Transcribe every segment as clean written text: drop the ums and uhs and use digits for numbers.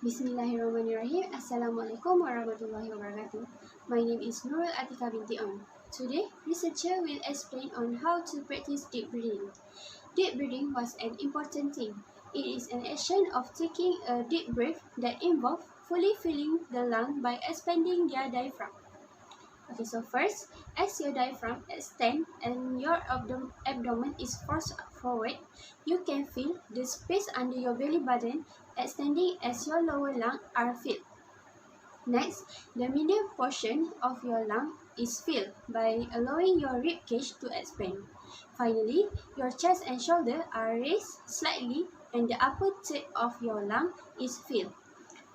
Bismillahirrahmanirrahim. Assalamualaikum warahmatullahi wabarakatuh. My name is Nurul Atika binti On. Today, researcher will explain on how to practice deep breathing. Deep breathing was an important thing. It is an action of taking a deep breath that involves fully filling the lung by expanding their diaphragm. Okay, so first, as your diaphragm extends and your abdomen is forced forward, you can feel the space under your belly button extending as your lower lungs are filled. Next, the medium portion of your lung is filled by allowing your rib cage to expand. Finally, your chest and shoulder are raised slightly and the upper third of your lung is filled.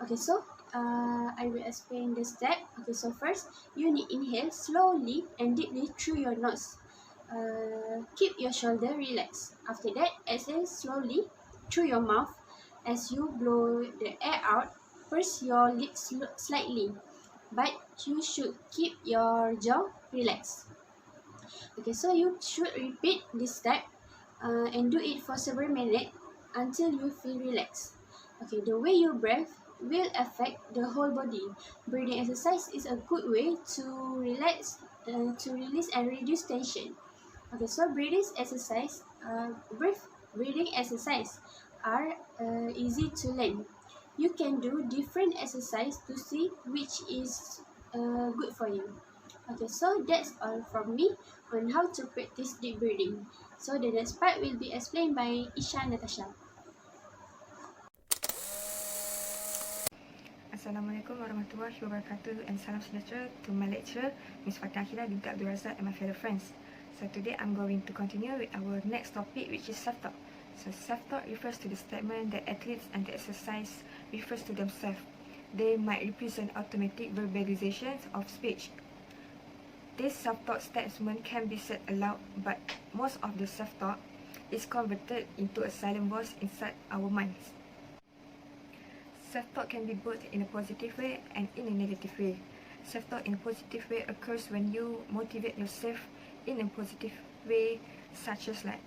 Okay, so I will explain the step. Okay, so first you need inhale slowly and deeply through your nose. Keep your shoulder relaxed. After that, exhale slowly through your mouth. As you blow the air out, purse your lips slightly, but you should keep your jaw relaxed. Okay, so you should repeat this step and do it for several minutes until you feel relaxed. Okay, the way you breathe will affect the whole body. Breathing exercise is a good way to relax, to release and reduce tension. Okay, so breathing exercise are easy to learn. You can do different exercise to see which is good for you. Okay, so that's all from me on how to practice deep breathing. So the next part will be explained by Isha Natasha. Assalamualaikum warahmatullahi wabarakatuh and salam sejahtera to my lecturer, Ms. Fatah Akila binti Abdul Razak and my fellow friends. So today I'm going to continue with our next topic, which is self-talk. So self-talk refers to the statement that athletes and the exercise refers to themselves. They might represent automatic verbalizations of speech. This self-talk statement can be said aloud, but most of the self-talk is converted into a silent voice inside our minds. Self-talk can be both in a positive way and in a negative way. Self-talk in a positive way occurs when you motivate yourself in a positive way, such as like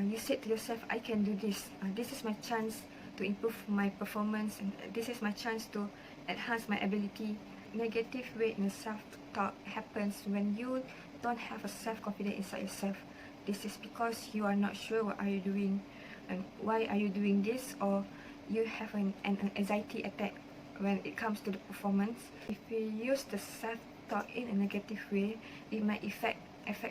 you said to yourself, I can do this. This is my chance to improve my performance, and this is my chance to enhance my ability. Negative way in self-talk happens when you don't have a self-confidence inside yourself. This is because you are not sure what are you doing and why are you doing this, or you have an anxiety attack when it comes to the performance. If we use the self-talk in a negative way, it might affect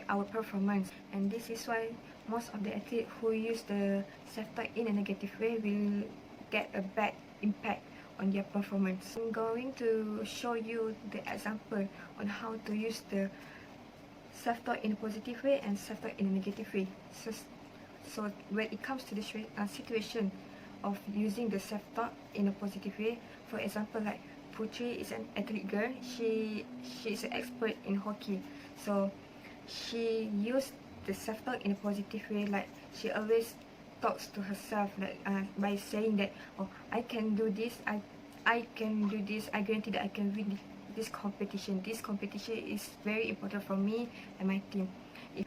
our performance, and this is why most of the athletes who use the self-talk in a negative way will get a bad impact on their performance. I'm going to show you the example on how to use the self-talk in a positive way and self-talk in a negative way. So when it comes to the situation of using the self-talk in a positive way, for example, like Putri is an athlete girl. She is an expert in hockey, so she used the self-talk in a positive way. Like she always talks to herself, like by saying that, oh, I can do this, I can do this, I guarantee that I can win this competition. This competition is very important for me and my team.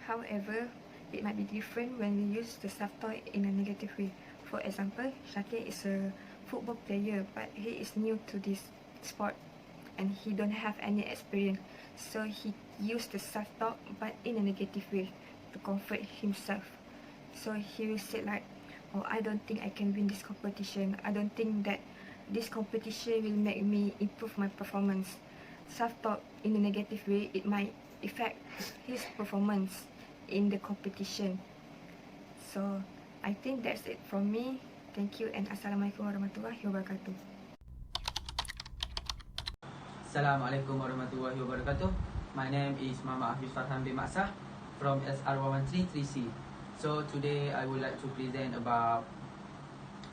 However, it might be different when we use the self-talk in a negative way. For example, Shakir is a football player, but he is new to this sport and he don't have any experience. So he used the self-talk but in a negative way to comfort himself. So he will say like, oh, I don't think I can win this competition. I don't think that this competition will make me improve my performance. Self-talk in a negative way, it might affect his performance in the competition. So I think that's it from me. Thank you and Assalamualaikum warahmatullahi wabarakatuh. Assalamualaikum warahmatullahi wabarakatuh. My name is Muhammad Hafiz Farhan bin Maksah from SR1133C. So today I would like to present about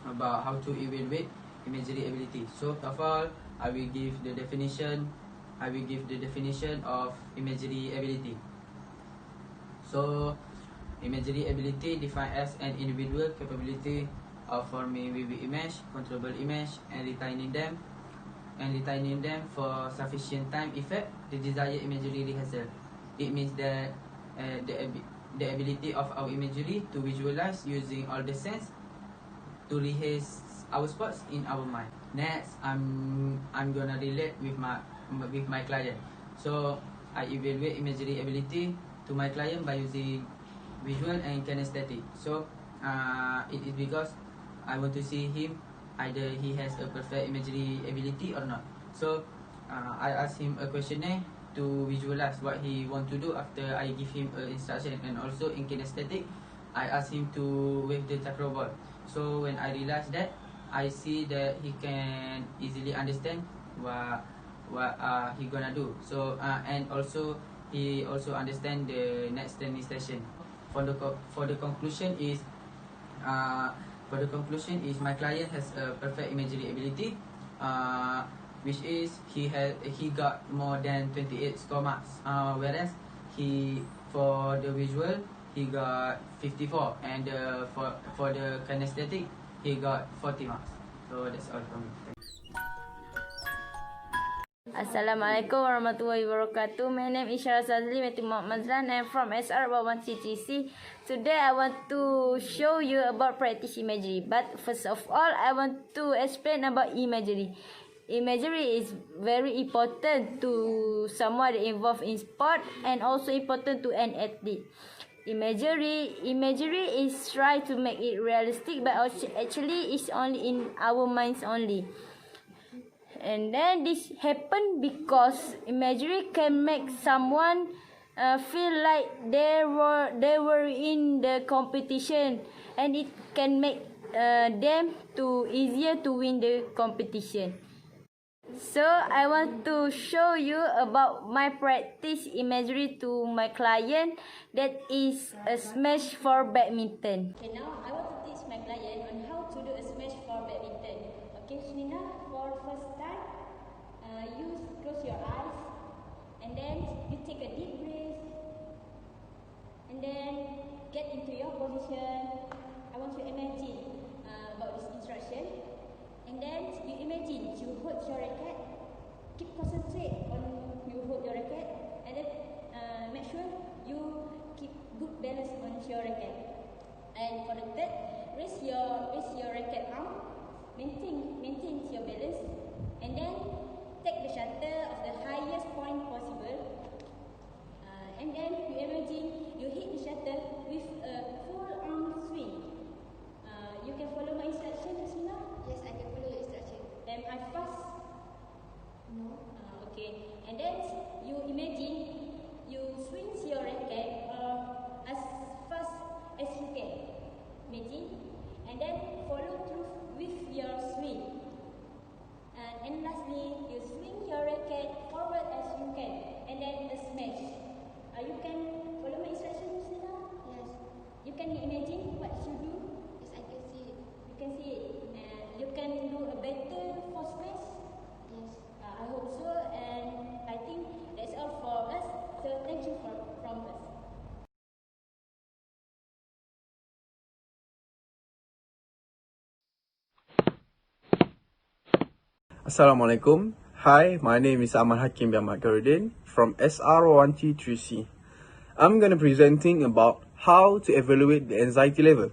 how to evaluate imagery ability. So first of all, I will give the definition of imagery ability. So imagery ability defined as an individual capability of forming vivid image, controllable image, and retaining them for sufficient time effect the desired imagery rehearsal. It means that the ability of our imagery to visualize using all the sense to rehearse our sports in our mind. Next, I'm gonna relate with my client. So I evaluate imagery ability to my client by using visual and kinesthetic. So it is because I want to see him either he has a perfect imagery ability or not. So I ask him a questionnaire to visualize what he want to do after I give him a instruction, and also in kinesthetic I ask him to wave the takraw ball. So when I realize that, I see that he can easily understand what he gonna do. So and also he also understand the next training session. For the conclusion is my client has a perfect imagery ability, which is he got more than 28 score marks, whereas for the visual he got 54, and for the kinesthetic he got 40 marks. So that's all from me. Assalamualaikum warahmatullahi wabarakatuh. My name is Syarah Sazli Meti Muhammad Zlan. I am from SR 113TC. Today I want to show you about practice imagery. But first of all, I want to explain about imagery. Imagery is very important to someone involved in sport and also important to an athlete. Imagery is try to make it realistic, but actually it's only in our minds only. And then this happen because imagery can make someone feel like they were in the competition, and it can make them easier to win the competition. So I want to show you about my practice imagery to my client, that is a smash for badminton. Okay, now I want to teach my client on how to do a smash for badminton. Okay, Shnina, for first time, you close your eyes, and then you take a deep breath, and then get into your position. I want you to imagine about this instruction. And then you imagine you hold your racket, keep concentrate on you hold your racket, and then make sure you keep good balance on your racket. And for the third, raise your racket arm, maintain your balance, and then take the shutter of the highest point possible. And then you imagine you hit the shutter with a full arm swing. You can follow my instruction, Hasina? Yes, I can follow your instruction. Am I fast? No. Okay. And then you imagine you swing your racket as fast as you can. Imagine. And then follow through with your swing. And lastly, you swing your racket forward as you can. And then a smash. You can follow my instruction, Hasina? Yes. You can imagine what you do? Yes, I can see it. You can see it. And you can do a better for smash? Yes. I hope so, and I think that's all for us. So thank you from us. Assalamualaikum. Hi, my name is Ahmad Hakim bin Ahmad Garudin from SR1T3C. I'm going to presenting about how to evaluate the anxiety level.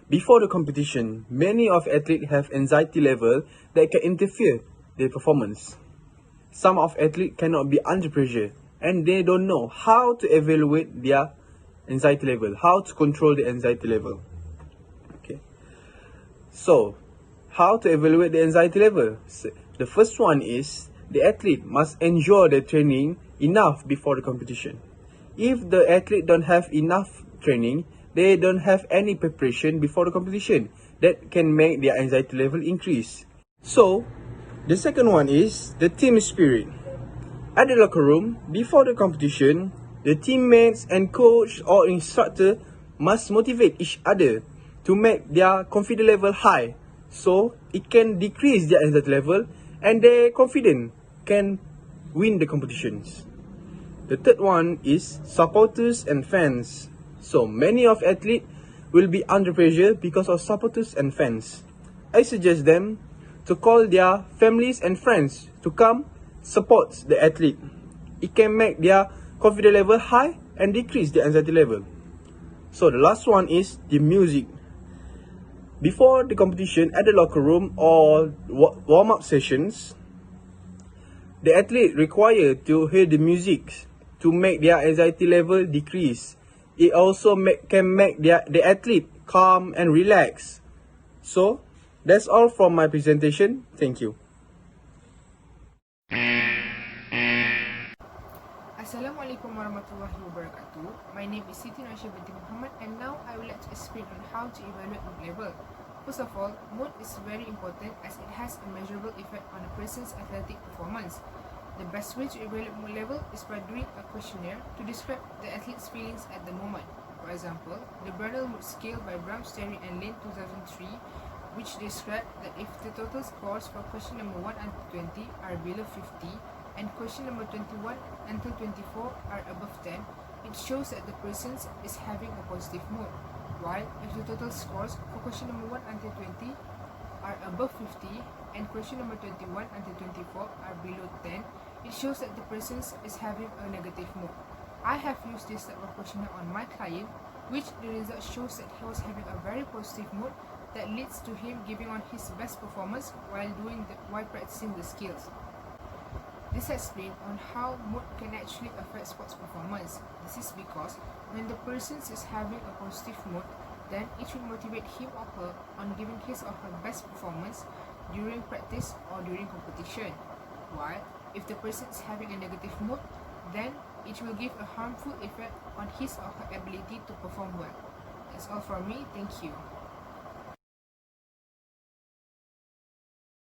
Before the competition, many of athletes have anxiety level that can interfere their performance. Some of athletes cannot be under pressure, and they don't know how to evaluate their anxiety level, how to control the anxiety level. Okay. So, how to evaluate the anxiety level? The first one is the athlete must enjoy the training enough before the competition. If the athlete don't have enough training, they don't have any preparation before the competition, that can make their anxiety level increase. So, the second one is the team spirit. At the locker room, before the competition, the teammates and coach or instructor must motivate each other to make their confidence level high, so it can decrease their anxiety level and their confidence can win the competitions. The third one is supporters and fans. So many of athletes will be under pressure because of supporters and fans. I suggest them to call their families and friends to come support the athlete. It can make their confidence level high and decrease the anxiety level. So the last one is the music. Before the competition at the locker room or warm-up sessions, the athlete required to hear the music to make their anxiety level decrease. It also can make the athlete calm and relax. So, that's all from my presentation. Thank you. Assalamualaikum warahmatullahi wabarakatuh. My name is Siti Naisha binti Muhammad, and now I would like to explain on how to evaluate mood level. First of all, mood is very important as it has a measurable effect on a person's athletic performance. The best way to evaluate mood level is by doing a questionnaire to describe the athlete's feelings at the moment. For example, the Bradel Mood Scale by Brahms-Terry and Lane 2003, which described that if the total scores for question number 1 until 20 are below 50, and question number 21 until 24 are above 10, it shows that the person is having a positive mood. While if the total scores for question number 1 until 20 are above 50 and question number 21 until 24 are below 10, it shows that the person is having a negative mood. I have used this type of questionnaire on my client, which the result shows that he was having a very positive mood that leads to him giving on his best performance while practicing the skills. This explains on how mood can actually affect sports performance. This is because when the person is having a positive mood, then it will motivate him or her on giving his or her best performance during practice or during competition. While if the person is having a negative mood, then it will give a harmful effect on his or her ability to perform well. That's all from me. Thank you.